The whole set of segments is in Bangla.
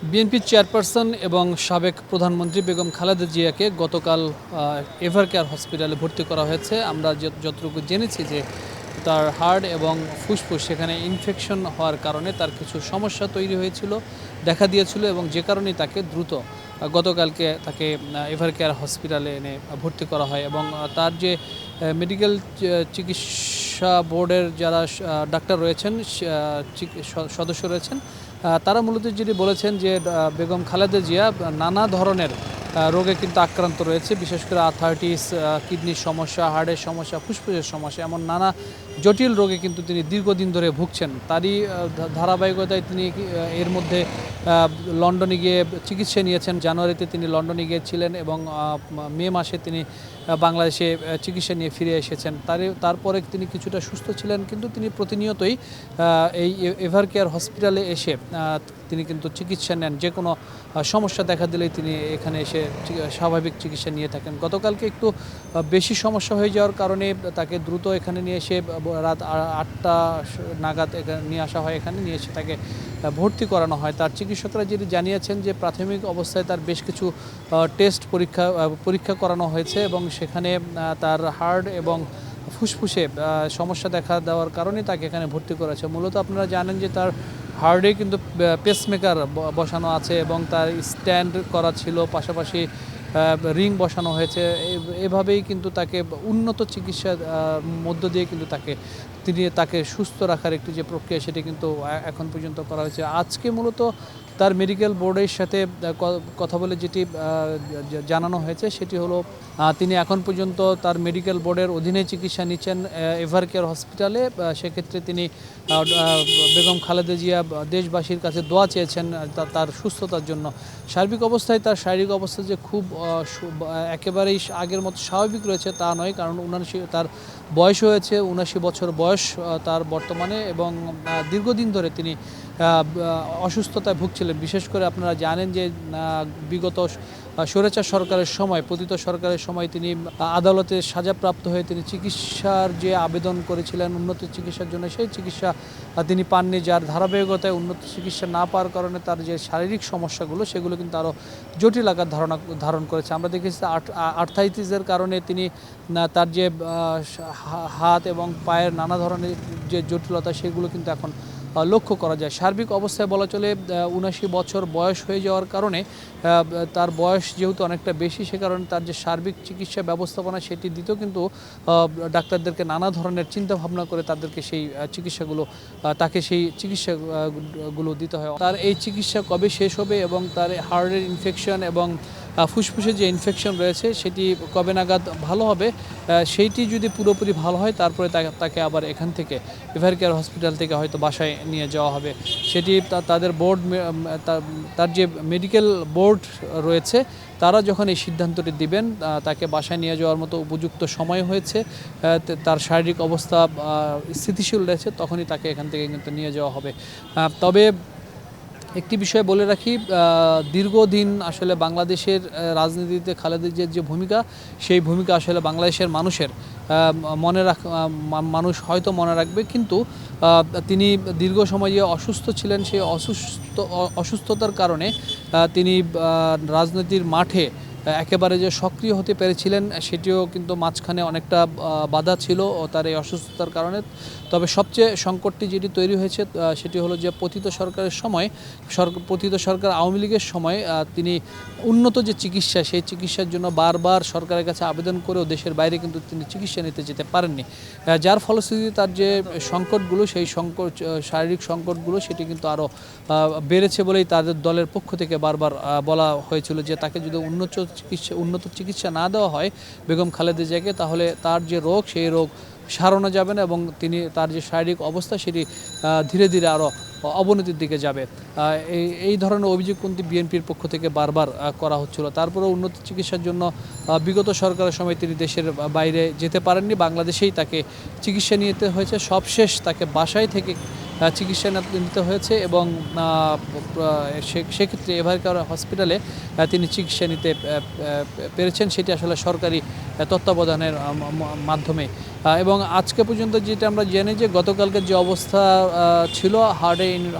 বিএনপির চেয়ারপারসন এবং সাবেক প্রধানমন্ত্রী বেগম খালেদা জিয়াকে গতকাল এভারকেয়ার হসপিটালে ভর্তি করা হয়েছে। আমরা যতটুকু জেনেছি যে তার হার্ট এবং ফুসফুস সেখানে ইনফেকশন হওয়ার কারণে তার কিছু সমস্যা তৈরি হয়েছিল, দেখা দিয়েছিল, এবং যে কারণেই তাকে দ্রুত গতকালকে তাকে এভারকেয়ার হসপিটালে এনে ভর্তি করা হয়। এবং তার যে মেডিকেল চিকিৎসা বোর্ডের যারা ডাক্তার রয়েছেন, সদস্য রয়েছেন, তারা মূলত যেটি বলেছেন যে বেগম খালেদা জিয়া নানা ধরনের রোগে কিন্তু আক্রান্ত রয়েছে, বিশেষ করে আর্থারাইটিস, কিডনির সমস্যা, হার্টের সমস্যা, ফুসফুসের সমস্যা, এমন নানা জটিল রোগে কিন্তু তিনি দীর্ঘদিন ধরে ভুগছেন। তারই ধারাবাহিকতায় তিনি এর মধ্যে লন্ডনে গিয়ে চিকিৎসা নিয়েছেন। জানুয়ারিতে তিনি লন্ডনে গিয়েছিলেন এবং মে মাসে তিনি বাংলাদেশে চিকিৎসা নিয়ে ফিরে এসেছেন। তারপরে তিনি কিছুটা সুস্থ ছিলেন, কিন্তু তিনি প্রতিনিয়তই এই এভারকেয়ার হসপিটালে এসে তিনি কিন্তু চিকিৎসা নেন। যে কোনো সমস্যা দেখা দিলেই তিনি এখানে এসে স্বাভাবিক চিকিৎসা নিয়ে থাকেন। গতকালকে একটু বেশি সমস্যা হয়ে যাওয়ার কারণে তাকে দ্রুত এখানে নিয়ে এসে রাত 8টা নাগাদ এখানে নিয়ে আসা হয়। এখানে নিয়ে এসে তাকে ভর্তি করানো হয়। তার চিকিৎসকরা যেটি জানিয়েছেন যে প্রাথমিক অবস্থায় তার বেশ কিছু টেস্ট পরীক্ষা করানো হয়েছে এবং সেখানে তার হার্ট এবং ফুসফুসে সমস্যা দেখা দেওয়ার কারণে তাকে এখানে ভর্তি করেছে। মূলত আপনারা জানেন যে তার হার্টে কিন্তু পেসমেকার বসানো আছে এবং তার স্ট্যান্ড করা ছিল, পাশাপাশি রিং বসানো হয়েছে। এভাবেই কিন্তু তাকে উন্নত চিকিৎসার মধ্য দিয়ে কিন্তু তাকে সুস্থ রাখার একটি যে প্রক্রিয়া, সেটি কিন্তু এখন পর্যন্ত করা হয়েছে। আজকে মূলত তার মেডিকেল বোর্ডের সাথে কথা বলে যেটি জানানো হয়েছে সেটি হলো তিনি এখন পর্যন্ত তার মেডিকেল বোর্ডের অধীনে চিকিৎসা নিচ্ছেন এভারকেয়ার হসপিটালে। সেক্ষেত্রে তিনি বেগম খালেদা জিয়া দেশবাসীর কাছে দোয়া চেয়েছেন তার সুস্থতার জন্য। সার্বিক অবস্থায় তার শারীরিক অবস্থা যে খুব একেবারেই আগের মতো স্বাভাবিক রয়েছে তা নয়, কারণ তার বয়স হয়েছে 79 বছর বয়স তার বর্তমানে, এবং দীর্ঘদিন ধরে তিনি অসুস্থতায় ভুগছিলেন। বিশেষ করে আপনারা জানেন যে বিগত স্বৈরাচার সরকারের সময়, পতিত সরকারের সময় তিনি আদালতে সাজাপ্রাপ্ত হয়ে তিনি চিকিৎসার যে আবেদন করেছিলেন উন্নত চিকিৎসার জন্য, সেই চিকিৎসা তিনি পাননি, যার ধারাবাহিকতায় উন্নত চিকিৎসা না পাওয়ার কারণে তার যে শারীরিক সমস্যাগুলো সেগুলো কিন্তু আরও জটিল আকার ধারণ করেছে। আমরা দেখেছি আর্থাইটিসের কারণে তিনি তার যে হাত এবং পায়ের নানা ধরনের যে জটিলতা সেগুলো কিন্তু এখন লক্ষ্য করা যায়। সার্বিক অবস্থায় বলা চলে 79 বছর বয়স হয়ে যাওয়ার কারণে তার বয়স যেহেতু অনেকটা বেশি, সে কারণে তার যে সার্বিক চিকিৎসা ব্যবস্থাপনা সেটি দিতেও কিন্তু ডাক্তারদেরকে নানা ধরনের চিন্তাভাবনা করে তাকে সেই চিকিৎসাগুলো দিতে হয়। তার এই চিকিৎসা কবে শেষ হবে এবং তার হার্টের ইনফেকশন এবং ফুসফুসে যে ইনফেকশন রয়েছে সেটি কবে নাগাদ ভালো হবে, সেইটি যদি পুরোপুরি ভালো হয় তারপরে তাকে আবার এখান থেকে এভারকেয়ার হসপিটাল থেকে হয়তো বাসায় নিয়ে যাওয়া হবে। সেটি তাদের বোর্ড, তার যে মেডিকেল বোর্ড রয়েছে তারা যখন এই সিদ্ধান্তটি দিবেন তাকে বাসায় নিয়ে যাওয়ার মতো উপযুক্ত সময় হয়েছে, তার শারীরিক অবস্থা স্থিতিশীল রয়েছে, তখনই তাকে এখান থেকে কিন্তু নিয়ে যাওয়া হবে। তবে একটি বিষয় বলে রাখি, দীর্ঘদিন আসলে বাংলাদেশের রাজনীতিতে খালেদা জিয়ার যে ভূমিকা, সেই ভূমিকা আসলে বাংলাদেশের মানুষ হয়তো মনে রাখবে, কিন্তু তিনি দীর্ঘ সময় যে অসুস্থ ছিলেন, সেই অসুস্থতার কারণে তিনি রাজনীতির মাঠে একেবারে যে সক্রিয় হতে পেরেছিলেন সেটিও কিন্তু মাঝখানে অনেকটা বাধা ছিল তার এই অসুস্থতার কারণে। তবে সবচেয়ে সংকটটি যেটি তৈরি হয়েছে সেটি হলো যে পতিত সরকার আওয়ামী লীগের সময় তিনি উন্নত যে চিকিৎসা, সেই চিকিৎসার জন্য বারবার সরকারের কাছে আবেদন করেও দেশের বাইরে কিন্তু তিনি চিকিৎসা নিতে যেতে পারেননি, যার ফলশ্রুতিতে তার যে সংকটগুলো, সেই শারীরিক সংকটগুলো সেটি কিন্তু আরও বেড়েছে বলেই তাদের দলের পক্ষ থেকে বারবার বলা হয়েছিল যে তাকে যদি উন্নত চিকিৎসা না দেওয়া হয় বেগম খালেদা জিয়াকে, তাহলে তার যে রোগ সেই রোগ সারানো যাবে না এবং তার যে শারীরিক অবস্থা সেটি ধীরে ধীরে আরও অবনতির দিকে যাবে। এই ধরনের অভিযোগ কিন্তু বিএনপির পক্ষ থেকে বারবার করা হচ্ছিল। তারপরে উন্নত চিকিৎসার জন্য বিগত সরকারের সময় তিনি দেশের বাইরে যেতে পারেননি, বাংলাদেশেই তাকে চিকিৎসা নিতে হয়েছে। সবশেষ তাকে বাসায় থেকে চিকিৎসা নিতে হয়েছে এবং সেক্ষেত্রে এভারকেয়ার হসপিটালে তিনি চিকিৎসা নিতে পেরেছেন, সেটি আসলে সরকারি তত্ত্বাবধানের মাধ্যমে। এবং আজকে পর্যন্ত যেটা আমরা জানি যে গতকালকে যে অবস্থা ছিল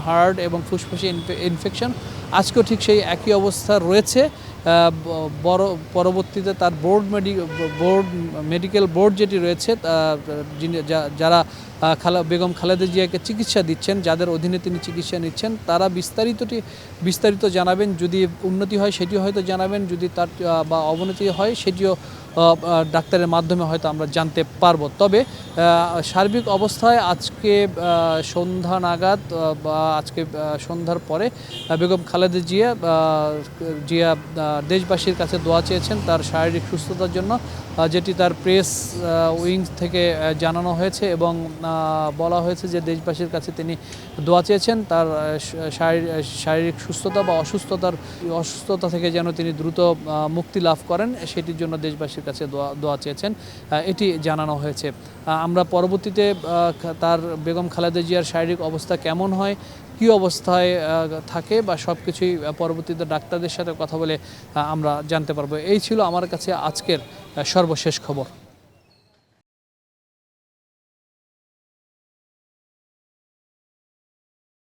হার্ট এবং ফুসফুসে ইনফেকশন, আজকেও ঠিক সেই একই অবস্থা রয়েছে। বড় পরবর্তীতে তার মেডিকেল বোর্ড যেটি রয়েছে, যারা বেগম খালেদা জিয়াকে চিকিৎসা দিচ্ছেন, যাদের অধীনে তিনি চিকিৎসা নিচ্ছেন, তারা বিস্তারিত জানাবেন। যদি উন্নতি হয় সেটিও হয়তো জানাবেন, যদি তার বা অবনতি হয় সেটিও ডাক্তারের মাধ্যমে হয়তো আমরা জানতে পারবো। তবে সার্বিক অবস্থায় আজকে সন্ধ্যা নাগাদ বা আজকে সন্ধ্যার পরে বেগম খালেদা জিয়া দেশবাসীর কাছে দোয়া চেয়েছেন তার শারীরিক সুস্থতার জন্য, যেটি তার প্রেস উইং থেকে জানানো হয়েছে এবং বলা হয়েছে যে দেশবাসীর কাছে তিনি দোয়া চেয়েছেন তার শারীরিক সুস্থতা বা অসুস্থতা থেকে যেন তিনি দ্রুত মুক্তি লাভ করেন, সেটির জন্য দেশবাসীর কাছে দোয়া চেয়েছেন, এটি জানানো হয়েছে। আমরা পরবর্তীতে তার বেগম খালেদা জিয়ার শারীরিক অবস্থা কেমন হয়, কী অবস্থায় থাকে বা সব কিছুই পরবর্তীতে ডাক্তারদের সাথে কথা বলে আমরা জানতে পারবো। এই ছিল আমার কাছে আজকের সর্বশেষ খবর।